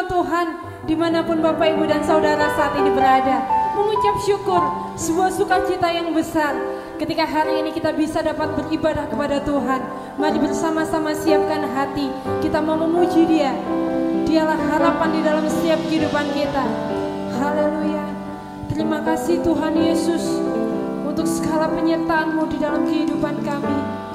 firman Tuhan dimanapun Bapak Ibu dan Saudara saat ini berada, mengucap syukur, sebuah sukacita yang besar ketika hari ini kita bisa dapat beribadah kepada Tuhan. Mari bersama-sama siapkan hati, kita mau memuji Dia. Dialah harapan di dalam setiap kehidupan kita. Haleluya. Terima kasih Tuhan Yesus untuk segala penyertaan-Mu di dalam kehidupan kami.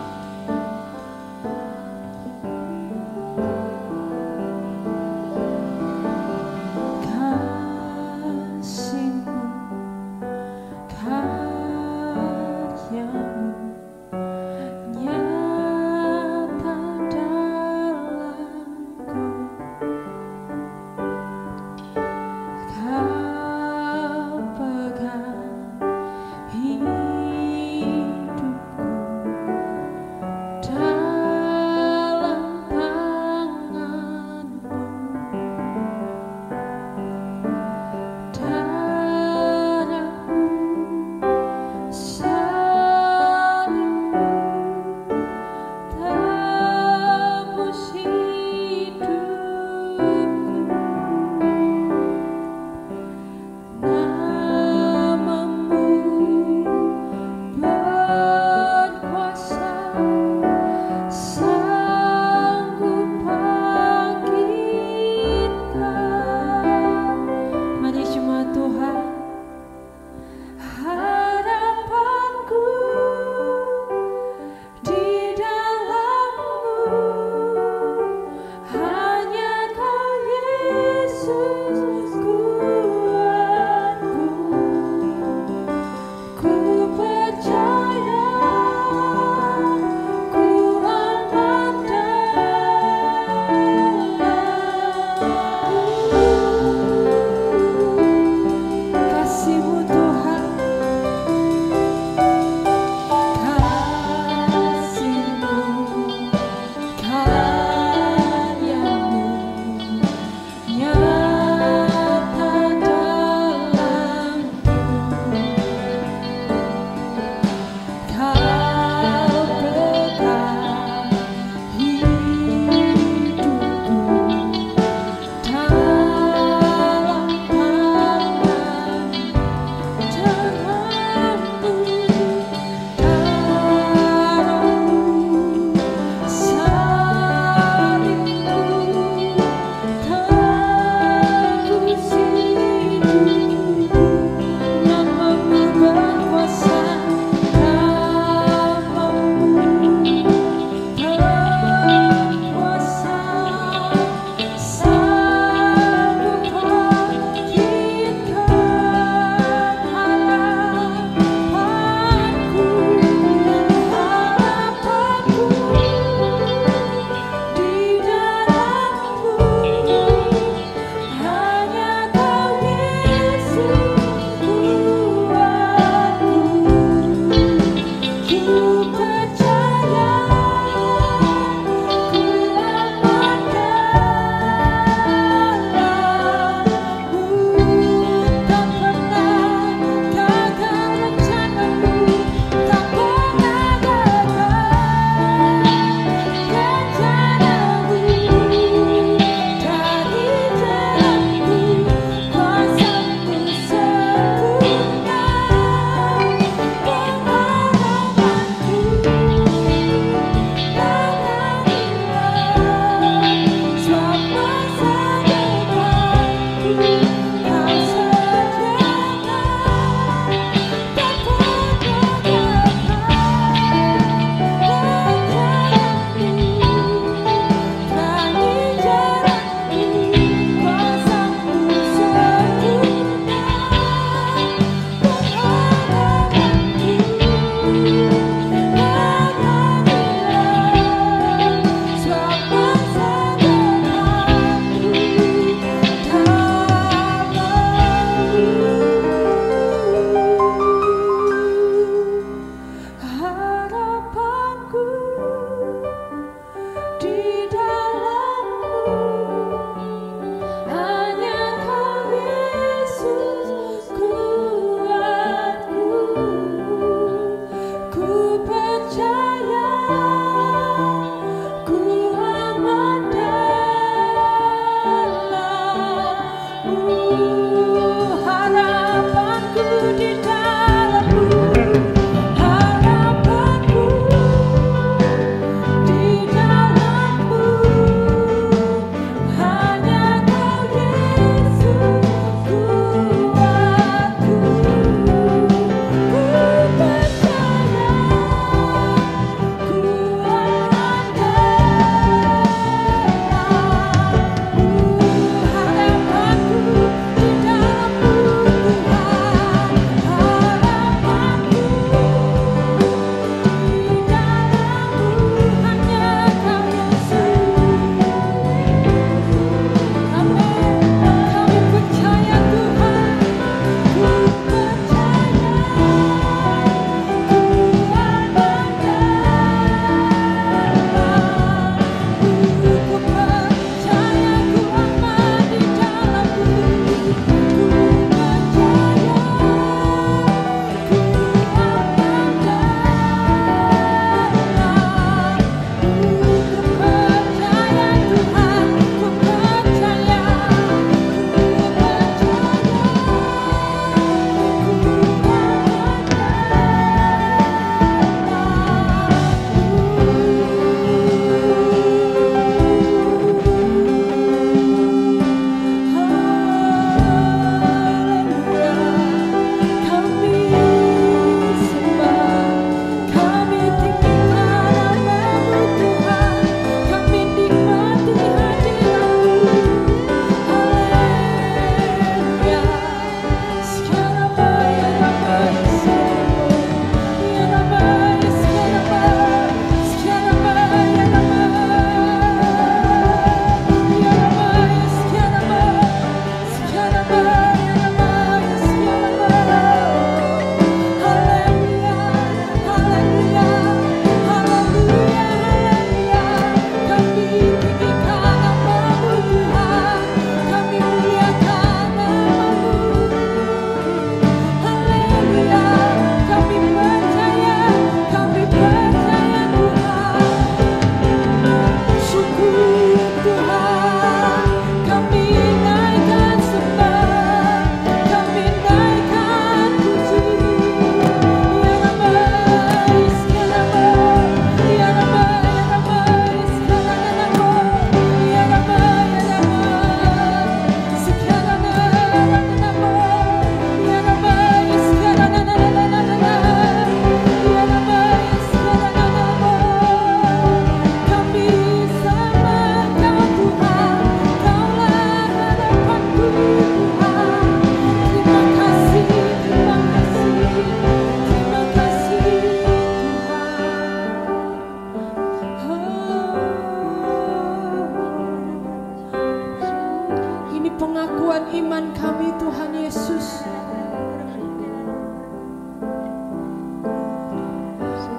iman kami Tuhan Yesus.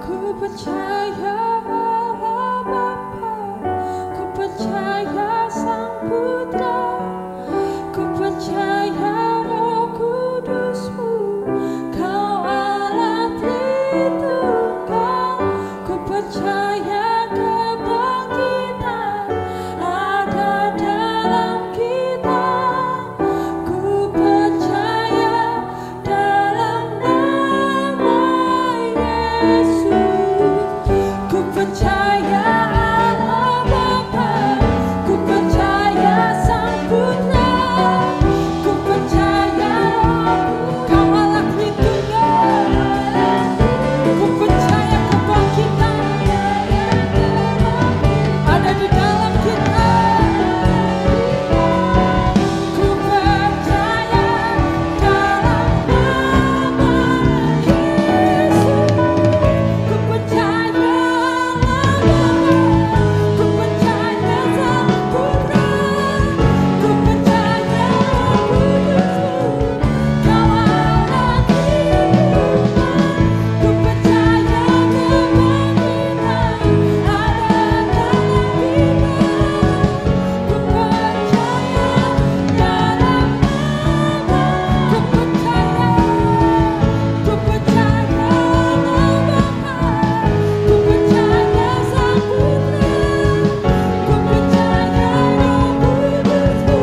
Ku percaya Allah Bapa, ku percaya Sang Putra, ku percaya Roh Kudus-Mu, Kau Allah Tritunggal. Ku percaya kebangkitan ada dalam kita. Ku percaya dalam nama Yesus. Ku percaya Allah Bapa, ku percaya Sang Putra, ku percaya Kau Allah Tritunggal. Ku percaya kebangkitan ada di dalam kita. Ku percaya dalam nama Yesus. Ku percaya ku percaya Sang Putra, ku percaya Kudus-Mu, Kau Allah Tritunggal. Ku percaya kebangkitan ada dalam kita. Ku percaya dalam nama. Ku percaya Allah Bapa, ku percaya Sang Putra, ku percaya Roh Kudus-Mu,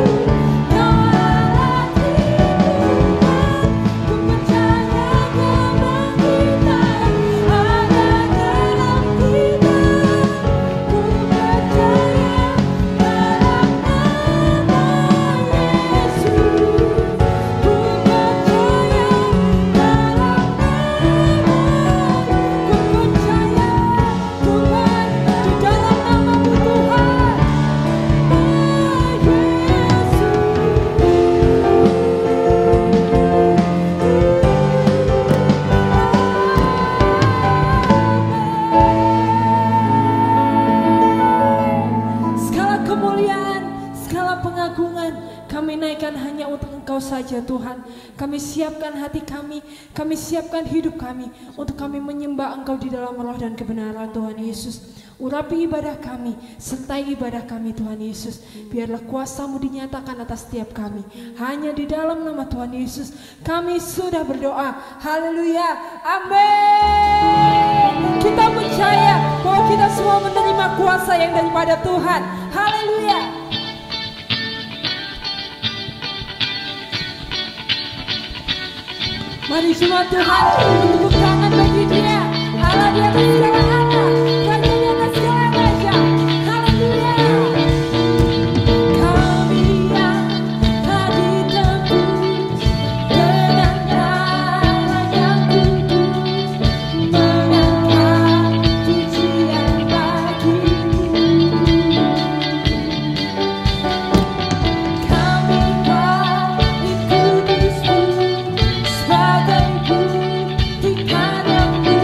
Kau Allah Tritunggal. Ku percaya kebangkitan ada dalam kita. Ku percaya dalam nama Yesus. Ku percaya dalam ku percaya Tuhan di dalam nama-Mu Tuhan Yesus. Segala kemuliaan, segala pengagungan kami naikkan hanya untuk Engkau saja Tuhan. Kami siapkan hati kami siapkan hidup kami untuk kami menyembah Engkau di dalam roh dan kebenaran Tuhan Yesus. Urapi ibadah kami, sertai ibadah kami Tuhan Yesus. Biarlah kuasa-Mu dinyatakan atas setiap kami. Hanya di dalam nama Tuhan Yesus kami sudah berdoa. Haleluya, amin. Kita percaya bahwa kita semua menerima kuasa yang daripada Tuhan. Haleluya. Mari semua Tuhan tepuk tangan bagi Dia, Allah di atas segala Allah, Raja di atas segala raja. Haleluya. Kami yang telah ditebus dengan darah yang kudus, mengangkat pujian bagi-Mu. Kami bagi Kudus-Mu sebagai bukti karya-Mu,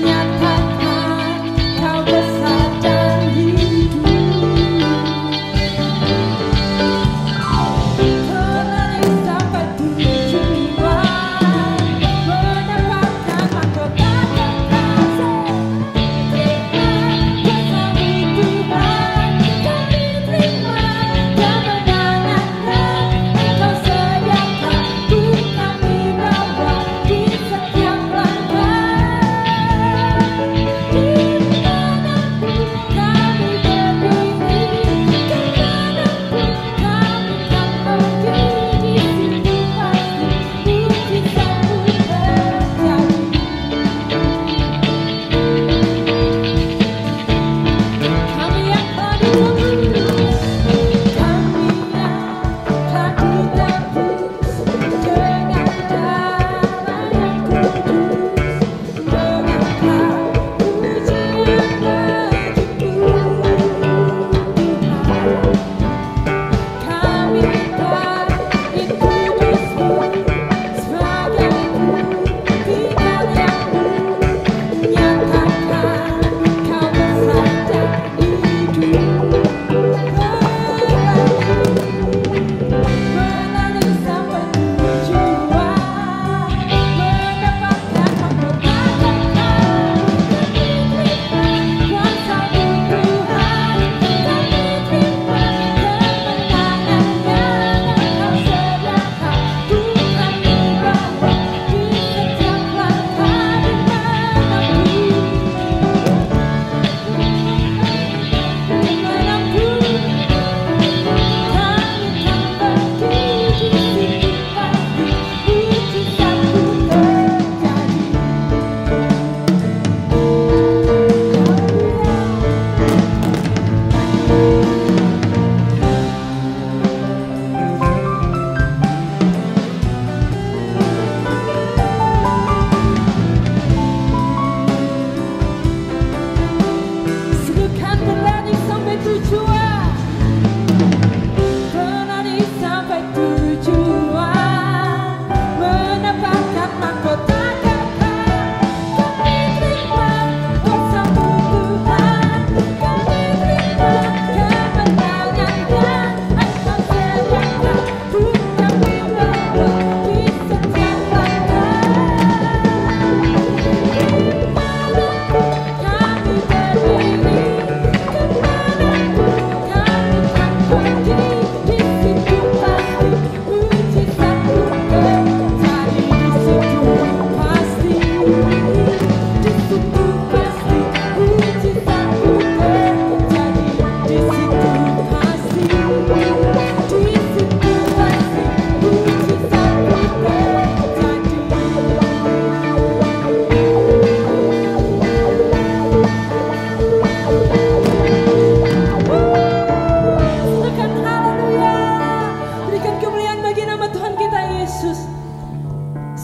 nyatakan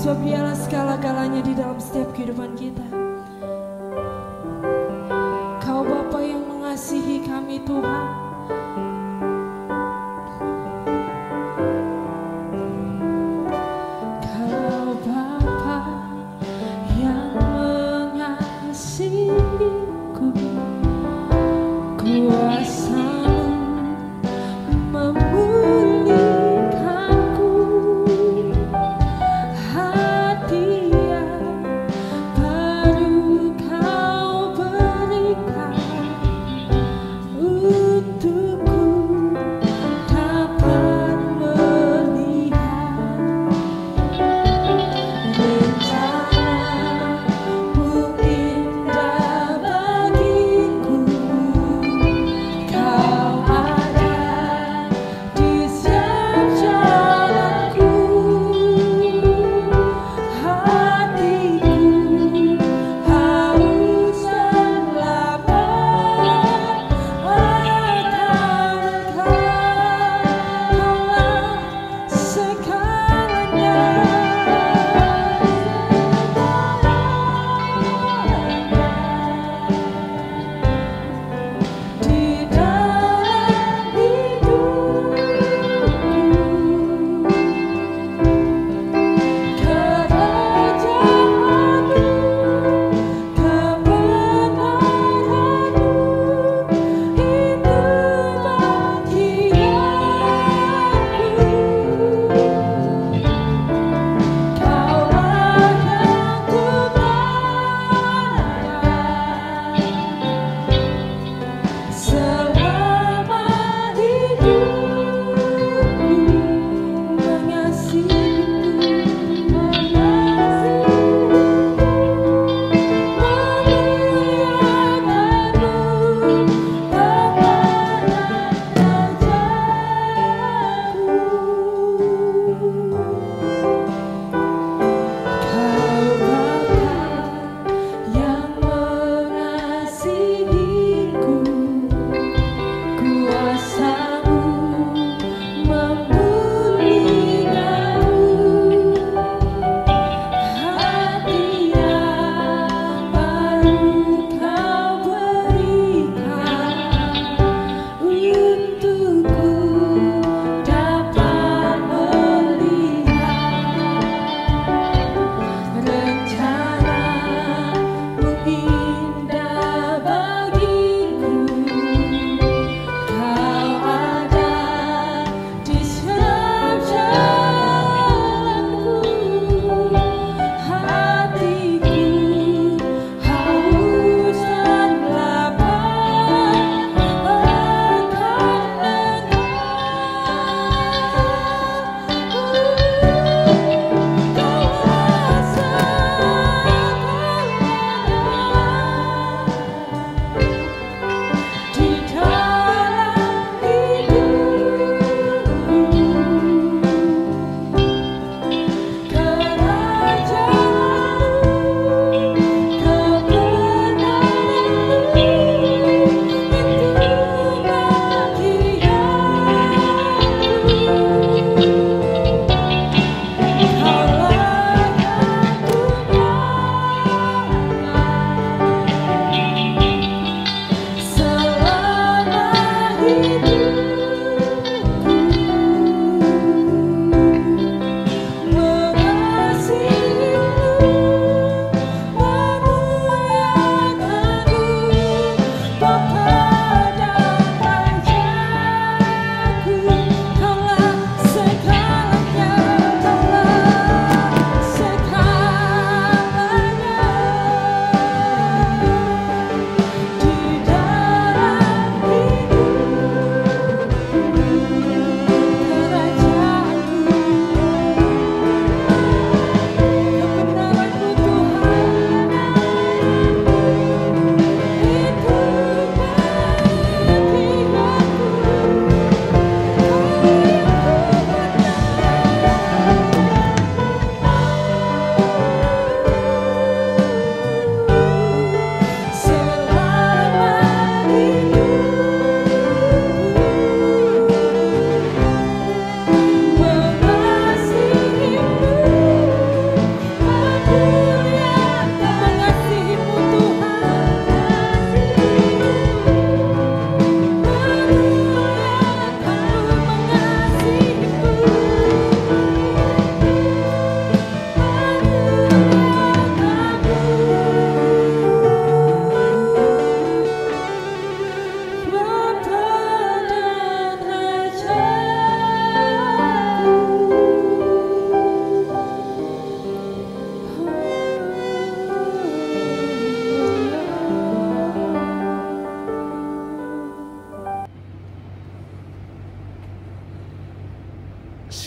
Sebab dialah segala-galanya di dalam setiap kehidupan kita. Kau Bapa yang mengasihi kami Tuhan. Kau Bapa yang mengasihiku, kuasa-Mu memulihkanku, hadiah baru Kau berikan untukku.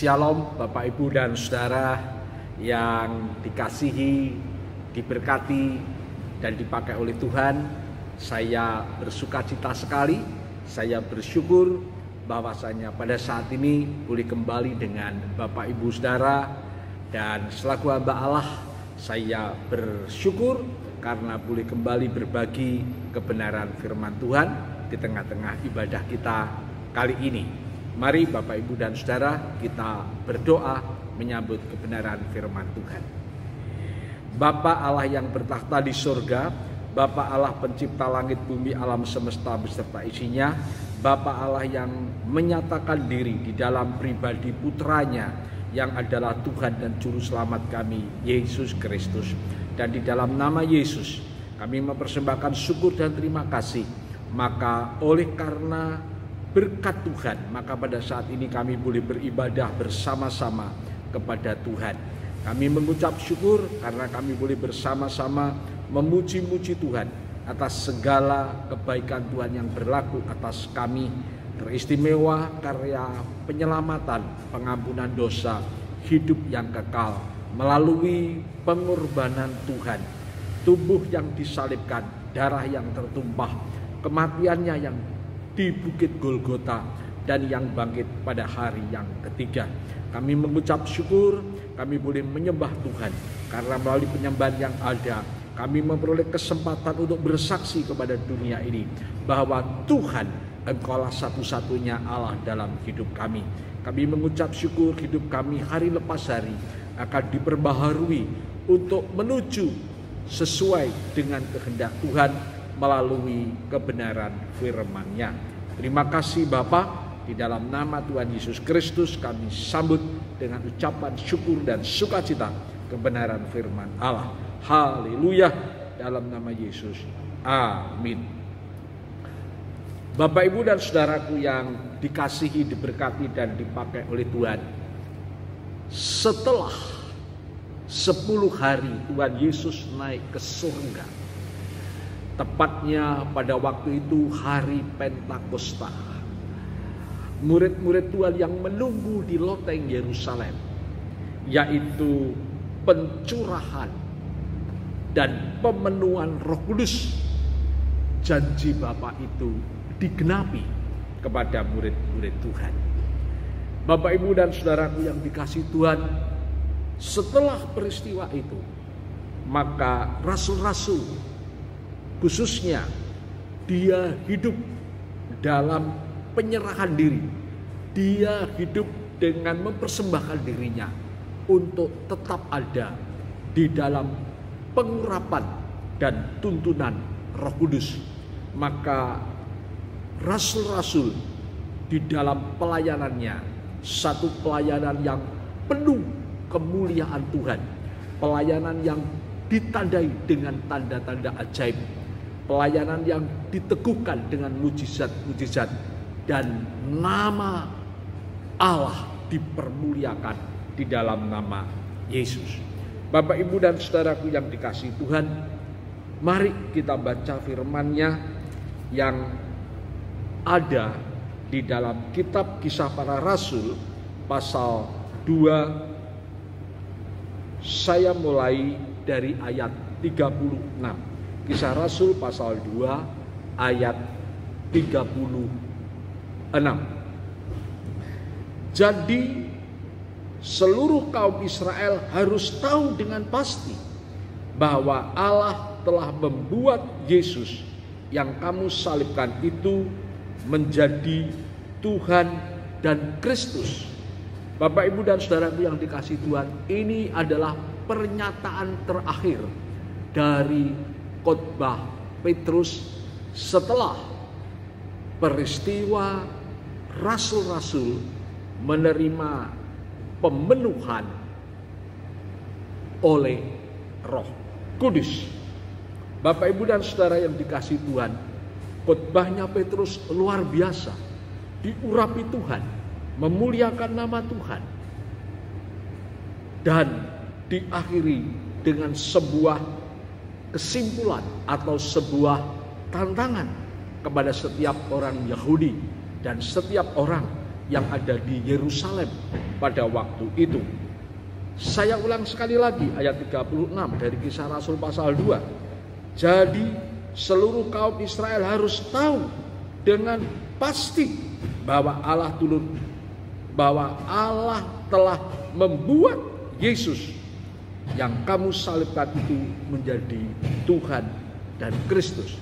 Shalom Bapak Ibu dan Saudara yang dikasihi, diberkati dan dipakai oleh Tuhan. Saya bersukacita sekali, saya bersyukur bahwasanya pada saat ini boleh kembali dengan Bapak Ibu Saudara. Dan selaku hamba Allah, saya bersyukur karena boleh kembali berbagi kebenaran firman Tuhan di tengah-tengah ibadah kita kali ini. Mari Bapak Ibu dan Saudara, kita berdoa menyambut kebenaran firman Tuhan. Bapa Allah yang bertakhta di surga, Bapa Allah pencipta langit bumi alam semesta beserta isinya, Bapa Allah yang menyatakan diri di dalam pribadi putranya yang adalah Tuhan dan Juru Selamat kami, Yesus Kristus. Dan di dalam nama Yesus kami mempersembahkan syukur dan terima kasih. Maka oleh karena berkat Tuhan, maka pada saat ini kami boleh beribadah bersama-sama kepada Tuhan. Kami mengucap syukur karena kami boleh bersama-sama memuji-muji Tuhan atas segala kebaikan Tuhan yang berlaku atas kami. Teristimewa karya penyelamatan, pengampunan dosa, hidup yang kekal melalui pengorbanan Tuhan. Tubuh yang disalibkan, darah yang tertumpah, kematiannya yang di Bukit Golgota, dan yang bangkit pada hari yang ketiga. Kami mengucap syukur, kami boleh menyembah Tuhan karena melalui penyembahan yang ada kami memperoleh kesempatan untuk bersaksi kepada dunia ini bahwa Tuhan, Engkaulah satu-satunya Allah dalam hidup kami. Kami mengucap syukur hidup kami hari lepas hari akan diperbaharui untuk menuju sesuai dengan kehendak Tuhan melalui kebenaran firman-Nya. Terima kasih Bapa, di dalam nama Tuhan Yesus Kristus kami sambut dengan ucapan syukur dan sukacita kebenaran firman Allah. Haleluya, dalam nama Yesus. Amin. Bapak Ibu dan Saudaraku yang dikasihi, diberkati dan dipakai oleh Tuhan. Setelah 10 hari Tuhan Yesus naik ke surga, tepatnya pada waktu itu hari Pentakosta, murid-murid Tuhan yang menunggu di loteng Yerusalem, yaitu pencurahan dan pemenuhan Roh Kudus, janji Bapa itu digenapi kepada murid-murid Tuhan. Bapak Ibu dan Saudaraku yang dikasihi Tuhan, setelah peristiwa itu maka rasul-rasul, khususnya dia hidup dalam penyerahan diri. Dia hidup dengan mempersembahkan dirinya untuk tetap ada di dalam pengurapan dan tuntunan Roh Kudus. Maka rasul-rasul di dalam pelayanannya, satu pelayanan yang penuh kemuliaan Tuhan, pelayanan yang ditandai dengan tanda-tanda ajaib, pelayanan yang diteguhkan dengan mujizat-mujizat, dan nama Allah dipermuliakan di dalam nama Yesus. Bapak Ibu dan Saudaraku yang dikasihi Tuhan, mari kita baca firman-Nya yang ada di dalam kitab Kisah Para Rasul pasal 2. Saya mulai dari ayat 36. Kisah Rasul pasal 2 ayat 36. Jadi seluruh kaum Israel harus tahu dengan pasti bahwa Allah telah membuat Yesus yang kamu salibkan itu menjadi Tuhan dan Kristus. Bapak Ibu dan Saudaraku yang dikasihi Tuhan, ini adalah pernyataan terakhir dari khotbah Petrus setelah peristiwa rasul-rasul menerima pemenuhan oleh Roh Kudus. Bapak Ibu dan Saudara yang dikasihi Tuhan, khotbahnya Petrus luar biasa, diurapi Tuhan, memuliakan nama Tuhan, dan diakhiri dengan sebuah kesimpulan atau sebuah tantangan kepada setiap orang Yahudi dan setiap orang yang ada di Yerusalem pada waktu itu. Saya ulang sekali lagi ayat 36 dari Kisah Rasul pasal 2. Jadi seluruh kaum Israel harus tahu dengan pasti bahwa Allah telah membuat Yesus yang kamu salibkan itu menjadi Tuhan dan Kristus.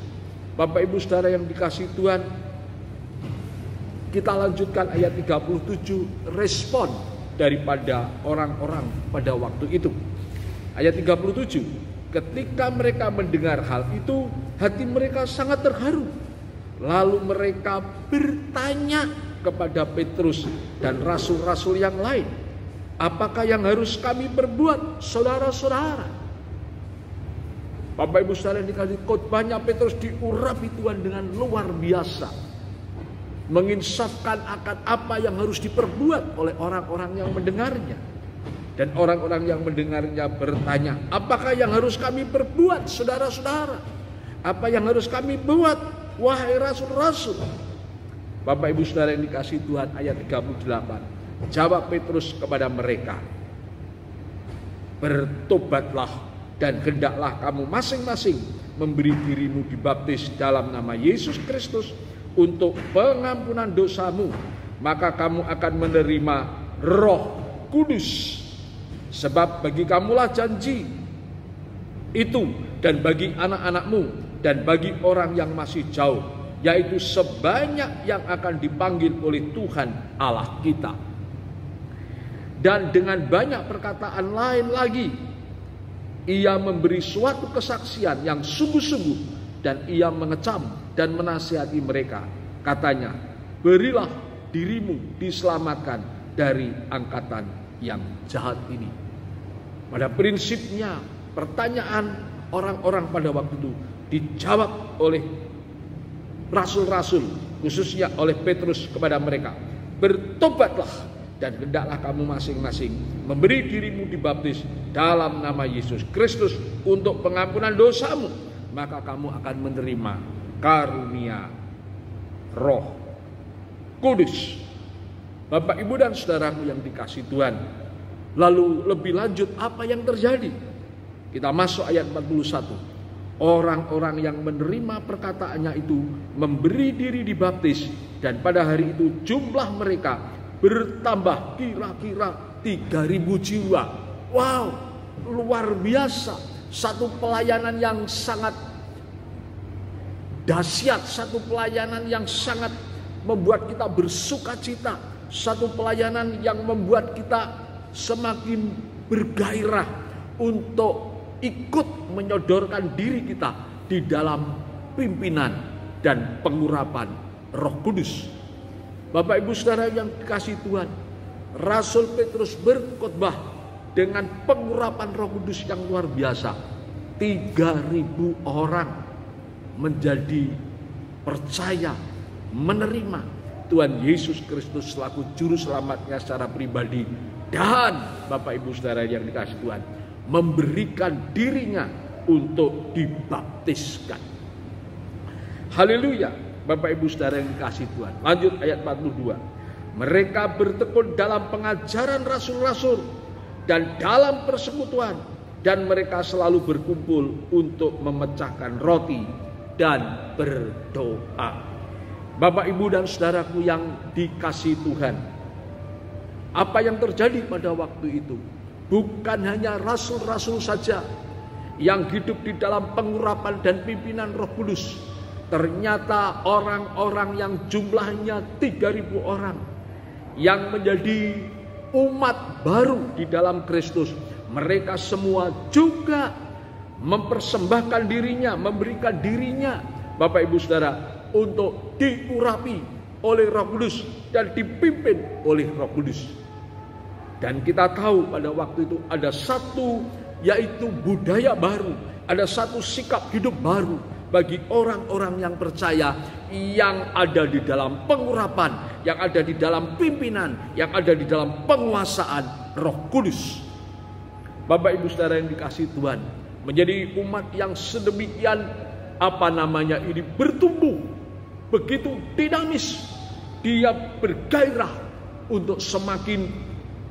Bapak Ibu Saudara yang dikasihi Tuhan, kita lanjutkan ayat 37, respon daripada orang-orang pada waktu itu. Ayat 37, ketika mereka mendengar hal itu, hati mereka sangat terharu. Lalu mereka bertanya kepada Petrus dan rasul-rasul yang lain, apakah yang harus kami perbuat, saudara-saudara? Bapak Ibu Saudara yang dikasihi, khotbahnya Petrus diurapi Tuhan dengan luar biasa, menginsafkan akan apa yang harus diperbuat oleh orang-orang yang mendengarnya. Dan orang-orang yang mendengarnya bertanya, apakah yang harus kami perbuat, saudara-saudara? Apa yang harus kami buat, wahai rasul-rasul? Bapak Ibu Saudara yang dikasihi Tuhan, ayat 38. Jawab Petrus kepada mereka, bertobatlah dan hendaklah kamu masing-masing memberi dirimu dibaptis dalam nama Yesus Kristus untuk pengampunan dosamu, maka kamu akan menerima Roh Kudus. Sebab bagi kamulah janji itu, dan bagi anak-anakmu, dan bagi orang yang masih jauh, yaitu sebanyak yang akan dipanggil oleh Tuhan Allah kita. Dan dengan banyak perkataan lain lagi, ia memberi suatu kesaksian yang sungguh-sungguh, dan ia mengecam dan menasihati mereka. Katanya, berilah dirimu diselamatkan dari angkatan yang jahat ini. Pada prinsipnya pertanyaan orang-orang pada waktu itu dijawab oleh rasul-rasul, khususnya oleh Petrus kepada mereka. Bertobatlah dan hendaklah kamu masing-masing memberi dirimu dibaptis dalam nama Yesus Kristus untuk pengampunan dosamu, maka kamu akan menerima karunia Roh Kudus. Bapak, Ibu, dan saudaraku yang dikasihi Tuhan, lalu lebih lanjut apa yang terjadi? Kita masuk ayat 41. Orang-orang yang menerima perkataannya itu memberi diri dibaptis, dan pada hari itu jumlah mereka bertambah kira-kira 3.000 jiwa. Wow, luar biasa. Satu pelayanan yang sangat dahsyat, satu pelayanan yang sangat membuat kita bersuka cita, satu pelayanan yang membuat kita semakin bergairah untuk ikut menyodorkan diri kita di dalam pimpinan dan pengurapan Roh Kudus. Bapak Ibu Saudara yang dikasihi Tuhan, Rasul Petrus berkhotbah dengan pengurapan Roh Kudus yang luar biasa. 3.000 orang menjadi percaya, menerima Tuhan Yesus Kristus selaku juru selamatnya secara pribadi. Dan Bapak Ibu Saudara yang dikasihi Tuhan, memberikan dirinya untuk dibaptiskan. Haleluya. Bapak Ibu Saudara yang dikasihi Tuhan, lanjut ayat 42. Mereka bertekun dalam pengajaran rasul-rasul dan dalam persekutuan, dan mereka selalu berkumpul untuk memecahkan roti dan berdoa. Bapak, Ibu, dan saudaraku yang dikasihi Tuhan, apa yang terjadi pada waktu itu? Bukan hanya rasul-rasul saja yang hidup di dalam pengurapan dan pimpinan Roh Kudus. Ternyata orang-orang yang jumlahnya 3.000 orang yang menjadi umat baru di dalam Kristus, mereka semua juga mempersembahkan dirinya, memberikan dirinya, Bapak Ibu Saudara, untuk diurapi oleh Roh Kudus dan dipimpin oleh Roh Kudus. Dan kita tahu pada waktu itu ada satu, yaitu budaya baru, ada satu sikap hidup baru bagi orang-orang yang percaya, yang ada di dalam pengurapan, yang ada di dalam pimpinan, yang ada di dalam penguasaan Roh Kudus. Bapak Ibu Saudara yang dikasihi Tuhan, menjadi umat yang sedemikian ini bertumbuh begitu dinamis. Dia bergairah untuk semakin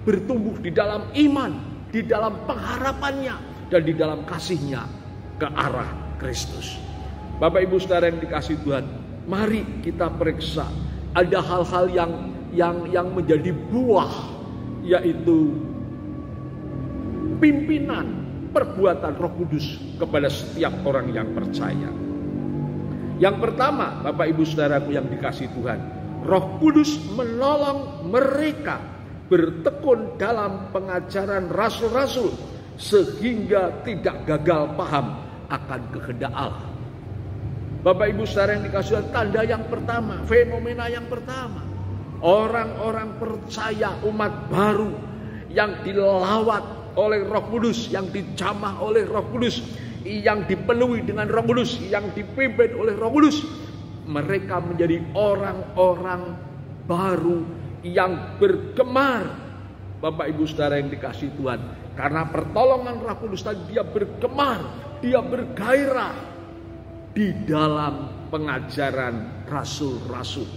bertumbuh di dalam iman, di dalam pengharapannya, dan di dalam kasihnya ke arah Kristus. Bapak Ibu Saudara yang dikasihi Tuhan, mari kita periksa. Ada hal-hal yang menjadi buah, yaitu pimpinan perbuatan Roh Kudus kepada setiap orang yang percaya. Yang pertama, Bapak Ibu Saudaraku yang dikasihi Tuhan, Roh Kudus menolong mereka bertekun dalam pengajaran rasul-rasul sehingga tidak gagal paham akan kehendak Allah. Bapak Ibu Saudara yang dikasihi Tuhan, tanda yang pertama, fenomena yang pertama, orang-orang percaya, umat baru yang dilawat oleh Roh Kudus, yang dijamah oleh Roh Kudus, yang dipenuhi dengan Roh Kudus, yang dipimpin oleh Roh Kudus, mereka menjadi orang-orang baru yang bergemar. Bapak Ibu Saudara yang dikasihi Tuhan, karena pertolongan Roh Kudus tadi, dia bergemar, dia bergairah di dalam pengajaran rasul-rasul.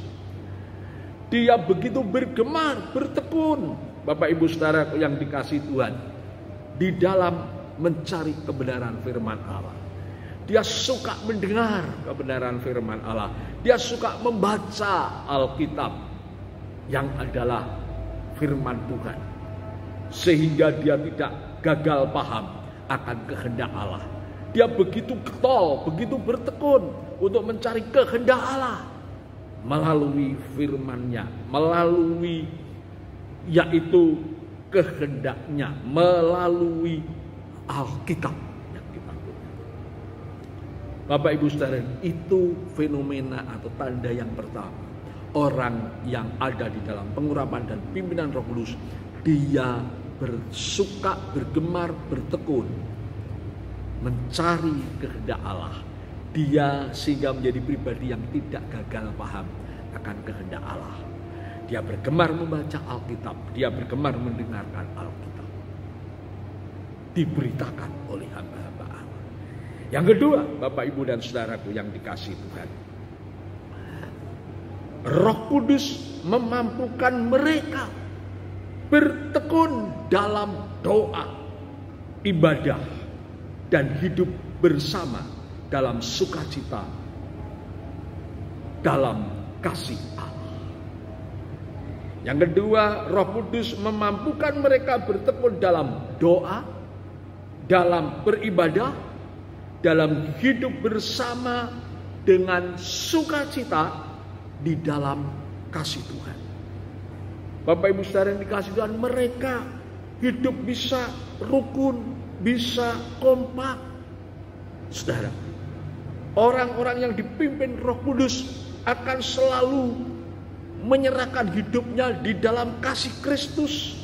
Dia begitu bergemar, bertekun, Bapak Ibu Saudara yang dikasihi Tuhan, di dalam mencari kebenaran firman Allah. Dia suka mendengar kebenaran firman Allah. Dia suka membaca Alkitab yang adalah firman Tuhan, sehingga dia tidak gagal paham akan kehendak Allah. Dia begitu getol, begitu bertekun untuk mencari kehendak Allah melalui firman-Nya, melalui yaitu kehendaknya, melalui Alkitab yang kita punya. Bapak Ibu Saudara, itu fenomena atau tanda yang pertama. Orang yang ada di dalam pengurapan dan pimpinan Roh Kudus, dia bersuka, bergemar, bertekun mencari kehendak Allah. Dia sehingga menjadi pribadi yang tidak gagal paham akan kehendak Allah. Dia bergemar membaca Alkitab, dia bergemar mendengarkan Alkitab, diberitakan oleh hamba-hamba Allah. Yang kedua, Bapak Ibu dan Saudaraku yang dikasihi Tuhan, Roh Kudus memampukan mereka bertekun dalam doa, ibadah, dan hidup bersama dalam sukacita, dalam kasih Allah. Yang kedua, Roh Kudus memampukan mereka bertekun dalam doa, dalam beribadah, dalam hidup bersama dengan sukacita di dalam kasih Tuhan. Bapak Ibu Saudara yang dikasihi Tuhan, mereka hidup bisa rukun, bisa kompak. Saudara, orang-orang yang dipimpin Roh Kudus akan selalu menyerahkan hidupnya di dalam kasih Kristus.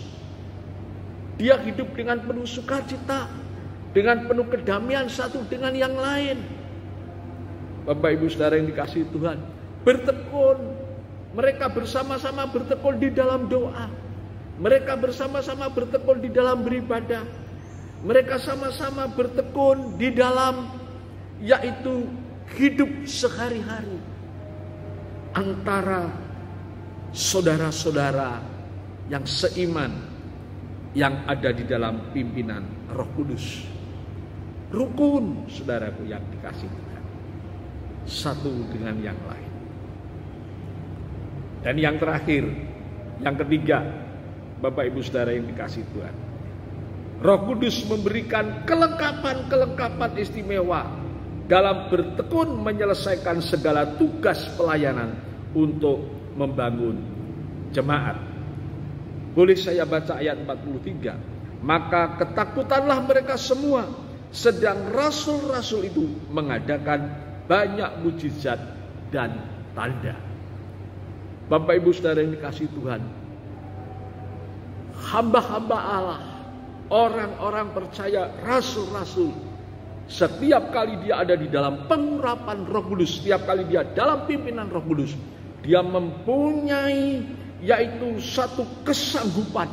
Dia hidup dengan penuh sukacita, dengan penuh kedamaian satu dengan yang lain. Bapak Ibu Saudara yang dikasihi Tuhan, bertekun, mereka bersama-sama bertekun di dalam doa, mereka bersama-sama bertekun di dalam beribadah, mereka sama-sama bertekun di dalam yaitu hidup sehari-hari antara saudara-saudara yang seiman yang ada di dalam pimpinan Roh Kudus. Rukun, saudaraku yang dikasihi Tuhan, satu dengan yang lain. Dan yang terakhir, yang ketiga, Bapak Ibu Saudara yang dikasihi Tuhan, Roh Kudus memberikan kelengkapan-kelengkapan istimewa dalam bertekun menyelesaikan segala tugas pelayanan untuk membangun jemaat. Boleh saya baca ayat 43. Maka ketakutanlah mereka semua, sedang rasul-rasul itu mengadakan banyak mujizat dan tanda. Bapak Ibu Saudara yang dikasihi Tuhan, hamba-hamba Allah, orang-orang percaya, rasul-rasul, setiap kali dia ada di dalam pengurapan Roh Kudus, setiap kali dia dalam pimpinan Roh Kudus, dia mempunyai yaitu satu kesanggupan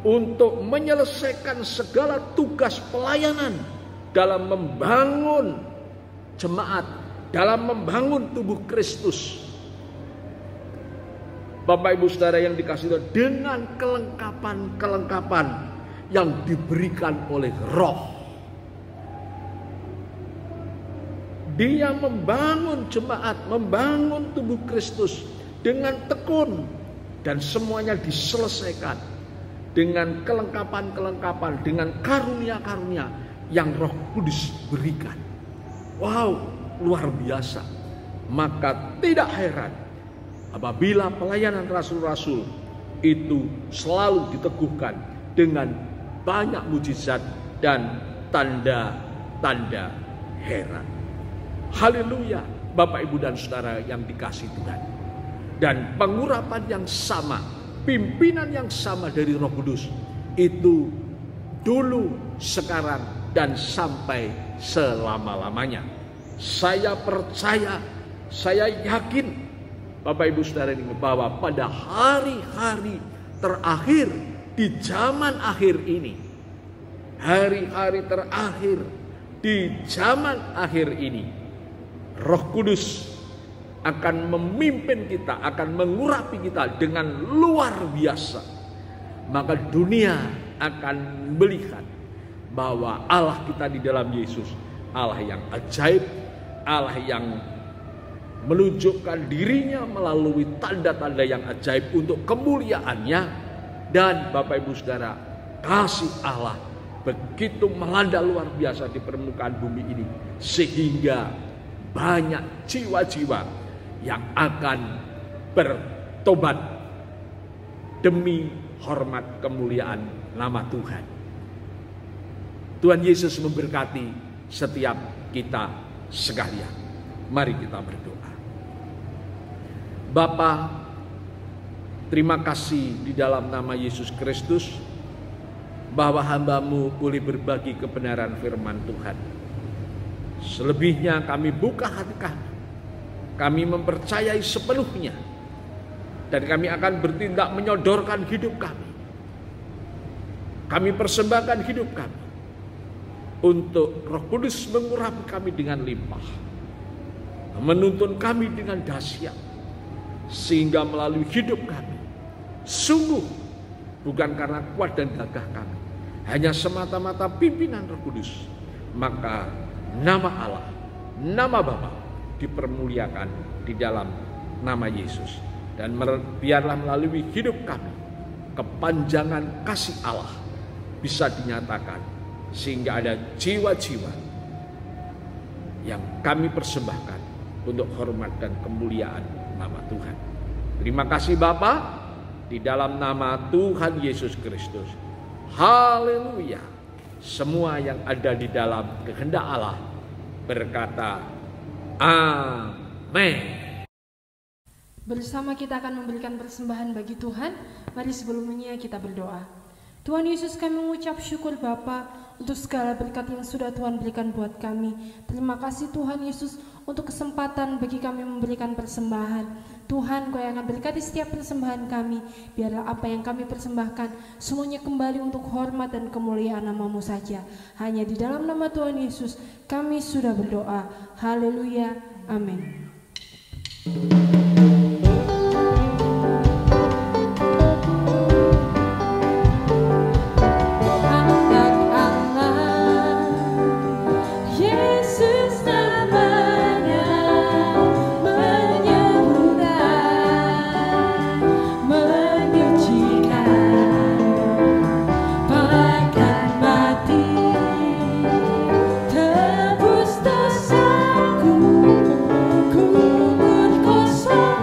untuk menyelesaikan segala tugas pelayanan dalam membangun jemaat, dalam membangun tubuh Kristus. Bapak Ibu Saudara yang dikasihi Tuhan, dengan kelengkapan-kelengkapan yang diberikan oleh Roh. Dia membangun jemaat, membangun tubuh Kristus dengan tekun, dan semuanya diselesaikan dengan kelengkapan-kelengkapan, dengan karunia-karunia yang Roh Kudus berikan. Wow, luar biasa. Maka tidak heran apabila pelayanan rasul-rasul itu selalu diteguhkan dengan banyak mujizat dan tanda-tanda heran. Haleluya, Bapak Ibu dan Saudara yang dikasihi Tuhan. Dan pengurapan yang sama, pimpinan yang sama dari Roh Kudus itu dulu, sekarang, dan sampai selama-lamanya. Saya percaya, saya yakin Bapak Ibu Saudara ini, bahwa pada hari-hari terakhir di zaman akhir ini, hari-hari terakhir di zaman akhir ini, Roh Kudus akan memimpin kita, akan mengurapi kita dengan luar biasa. Maka dunia akan melihat bahwa Allah kita di dalam Yesus, Allah yang ajaib, Allah yang menunjukkan dirinya melalui tanda-tanda yang ajaib untuk kemuliaannya. Dan Bapak Ibu Saudara, kasih Allah begitu melanda luar biasa di permukaan bumi ini, sehingga banyak jiwa-jiwa yang akan bertobat demi hormat kemuliaan nama Tuhan. Tuhan Yesus memberkati setiap kita sekalian. Mari kita berdoa. Bapa, terima kasih di dalam nama Yesus Kristus bahwa hamba-Mu boleh berbagi kebenaran firman Tuhan. Selebihnya kami buka hati kami mempercayai sepenuhnya, dan kami akan bertindak menyodorkan hidup kami. Kami persembahkan hidup kami untuk Roh Kudus mengurapi kami dengan limpah, menuntun kami dengan dahsyat, sehingga melalui hidup kami sungguh bukan karena kuat dan gagah kami, hanya semata-mata pimpinan Roh Kudus, maka nama Allah, nama Bapa dipermuliakan di dalam nama Yesus. Dan biarlah melalui hidup kami kepanjangan kasih Allah bisa dinyatakan, sehingga ada jiwa-jiwa yang kami persembahkan untuk hormat dan kemuliaan nama Tuhan. Terima kasih Bapa, di dalam nama Tuhan Yesus Kristus. Haleluya. Semua yang ada di dalam kehendak Allah berkata amin. Bersama kita akan memberikan persembahan bagi Tuhan. Mari sebelumnya kita berdoa. Tuhan Yesus, kami mengucap syukur Bapa untuk segala berkat yang sudah Tuhan berikan buat kami. Terima kasih Tuhan Yesus untuk kesempatan bagi kami memberikan persembahan. Tuhan, Kau yang akan berkati setiap persembahan kami. Biarlah apa yang kami persembahkan semuanya kembali untuk hormat dan kemuliaan nama-Mu saja. Hanya di dalam nama Tuhan Yesus kami sudah berdoa. Haleluya. Amin. Tebus dosaku, kubur kosong.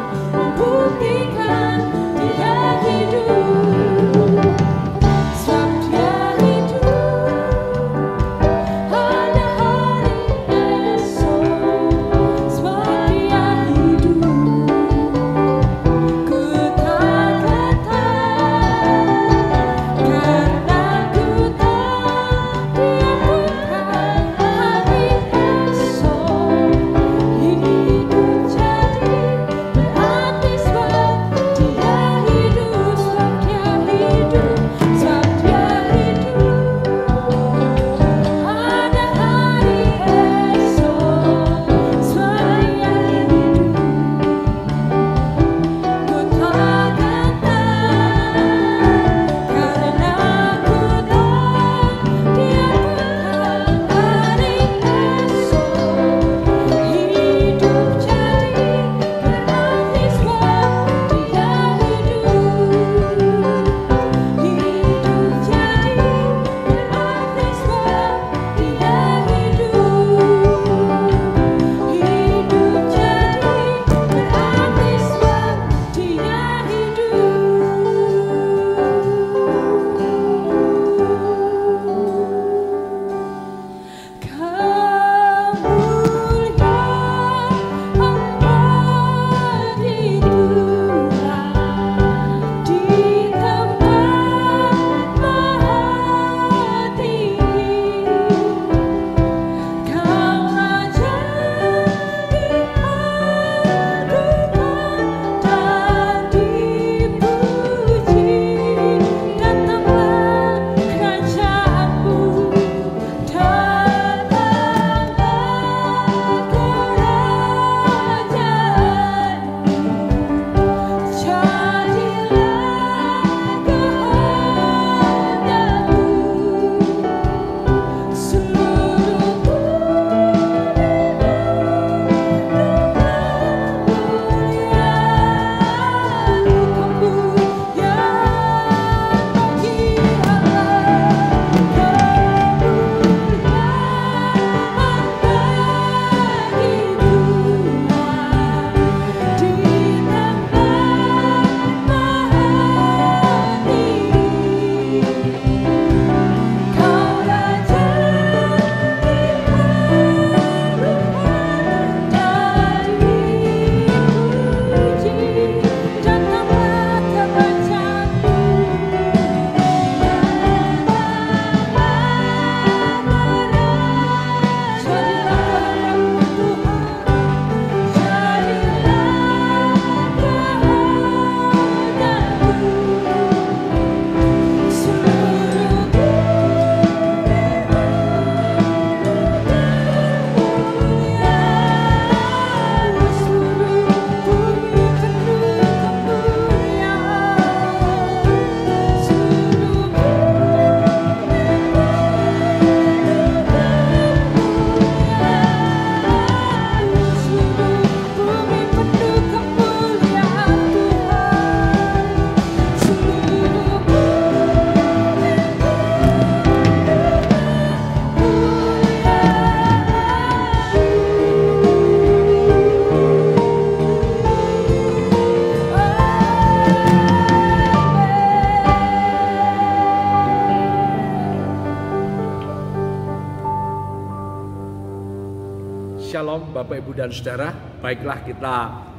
Shalom Bapak Ibu dan Saudara. Baiklah, kita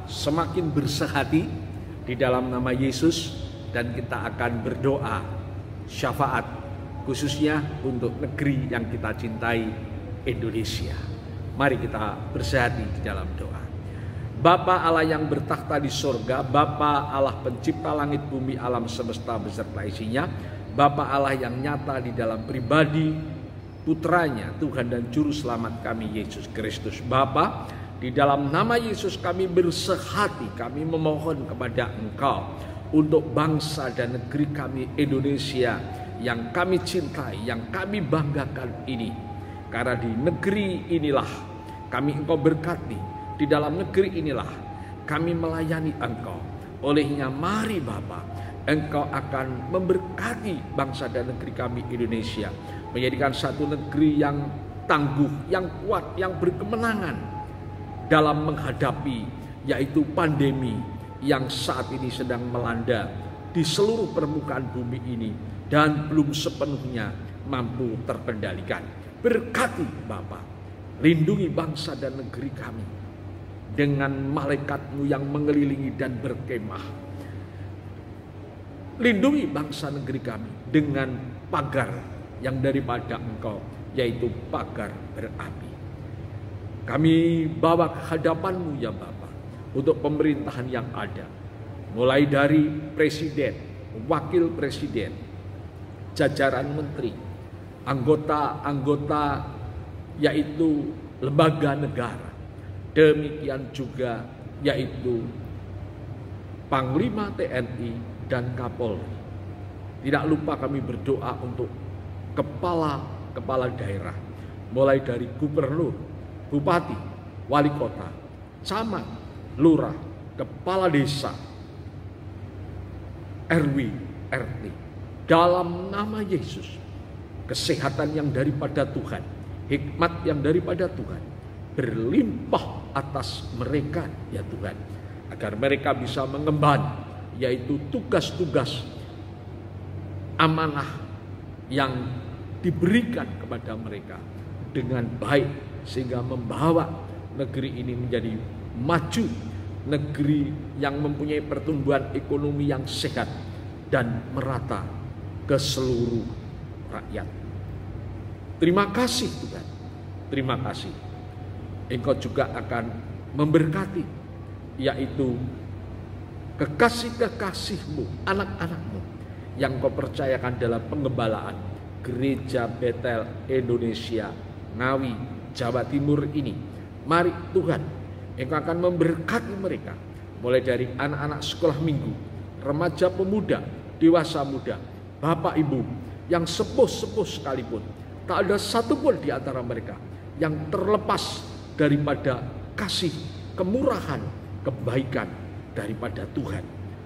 semakin bersehati di dalam nama Yesus dan kita akan berdoa syafaat khususnya untuk negeri yang kita cintai, Indonesia. Mari kita bersehati di dalam doa. Bapa Allah yang bertakhta di surga, Bapa Allah pencipta langit bumi alam semesta beserta isinya, Bapa Allah yang nyata di dalam pribadi Putranya, Tuhan dan Juru Selamat kami, Yesus Kristus. Bapa, di dalam nama Yesus kami bersehati, kami memohon kepada Engkau untuk bangsa dan negeri kami Indonesia yang kami cintai, yang kami banggakan ini. Karena di negeri inilah kami Engkau berkati, di dalam negeri inilah kami melayani Engkau. Olehnya mari Bapa, Engkau akan memberkati bangsa dan negeri kami Indonesia, menjadikan satu negeri yang tangguh, yang kuat, yang berkemenangan dalam menghadapi yaitu pandemi yang saat ini sedang melanda di seluruh permukaan bumi ini dan belum sepenuhnya mampu terkendalikan. Berkati Bapa, lindungi bangsa dan negeri kami dengan malaikat-Mu yang mengelilingi dan berkemah. Lindungi bangsa negeri kami dengan pagar yang daripada Engkau, yaitu pagar berapi. Kami bawa ke hadapan-Mu ya Bapa, untuk pemerintahan yang ada, mulai dari presiden, wakil presiden, jajaran menteri, anggota-anggota yaitu lembaga negara, demikian juga yaitu Panglima TNI dan Kapolri. Tidak lupa kami berdoa untuk kepala daerah, mulai dari gubernur, bupati, wali kota, camat, lurah, kepala desa, RW, RT. Dalam nama Yesus, kesehatan yang daripada Tuhan, hikmat yang daripada Tuhan berlimpah atas mereka ya Tuhan, agar mereka bisa mengemban yaitu tugas-tugas amanah yang diberikan kepada mereka dengan baik, sehingga membawa negeri ini menjadi maju, negeri yang mempunyai pertumbuhan ekonomi yang sehat dan merata ke seluruh rakyat. Terima kasih Tuhan, terima kasih. Engkau juga akan memberkati yaitu kekasih-kekasih-Mu, anak-anak-Mu yang Kau percayakan dalam pengembalaan Gereja Betel Indonesia Ngawi Jawa Timur ini. Mari Tuhan, Engkau akan memberkati mereka, mulai dari anak-anak sekolah minggu, remaja pemuda, dewasa muda, bapak ibu yang sepuh-sepuh sekalipun. Tak ada satupun di antara mereka yang terlepas daripada kasih, kemurahan, kebaikan daripada Tuhan.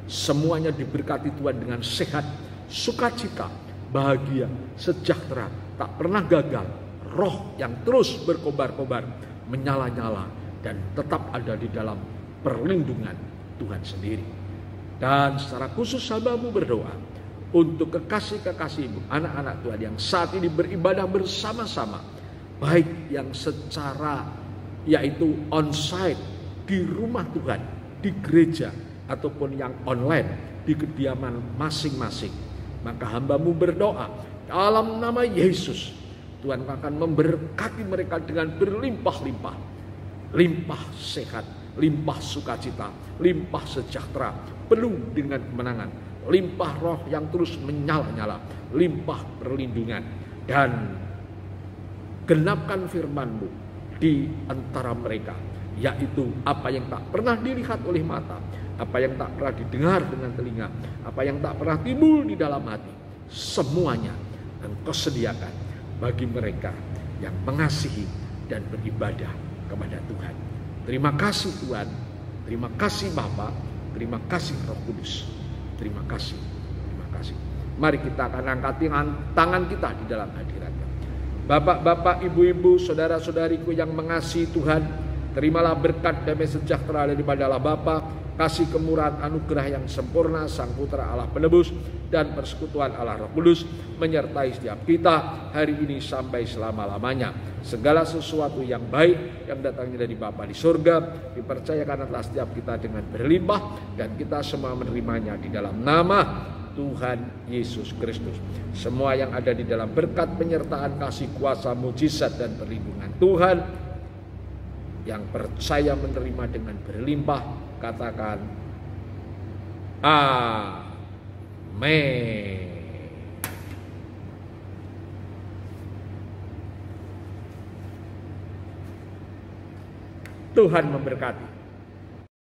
Semuanya diberkati Tuhan dengan sehat, sukacita, bahagia, sejahtera, tak pernah gagal, roh yang terus berkobar-kobar, menyala-nyala, dan tetap ada di dalam perlindungan Tuhan sendiri. Dan secara khusus hamba-Mu berdoa untuk kekasih-kekasih-Mu, anak-anak Tuhan yang saat ini beribadah bersama-sama, baik yang secara yaitu onsite di rumah Tuhan, di gereja, ataupun yang online di kediaman masing-masing. Maka hamba-Mu berdoa dalam nama Yesus, Tuhan akan memberkati mereka dengan berlimpah-limpah, limpah sehat, limpah sukacita, limpah sejahtera, penuh dengan kemenangan, limpah roh yang terus menyala-nyala, limpah perlindungan, dan genapkan firman-Mu di antara mereka, yaitu apa yang tak pernah dilihat oleh mata, apa yang tak pernah didengar dengan telinga, apa yang tak pernah timbul di dalam hati, semuanya Engkau sediakan bagi mereka yang mengasihi dan beribadah kepada Tuhan. Terima kasih Tuhan, terima kasih Bapa, terima kasih Roh Kudus, terima kasih, terima kasih. Mari kita akan angkat tangan kita di dalam hadirat-Nya. Bapak-bapak, ibu-ibu, saudara-saudariku yang mengasihi Tuhan, terimalah berkat damai sejahtera daripada Allah Bapa, kasih kemurahan anugerah yang sempurna Sang Putra Allah Penebus dan persekutuan Allah Roh Kudus menyertai setiap kita hari ini sampai selama-lamanya. Segala sesuatu yang baik yang datangnya dari Bapa di surga dipercayakan atas setiap kita dengan berlimpah, dan kita semua menerimanya di dalam nama Tuhan Yesus Kristus. Semua yang ada di dalam berkat, penyertaan, kasih, kuasa, mujizat, dan perlindungan Tuhan, yang percaya menerima dengan berlimpah, katakan amin. Tuhan memberkati.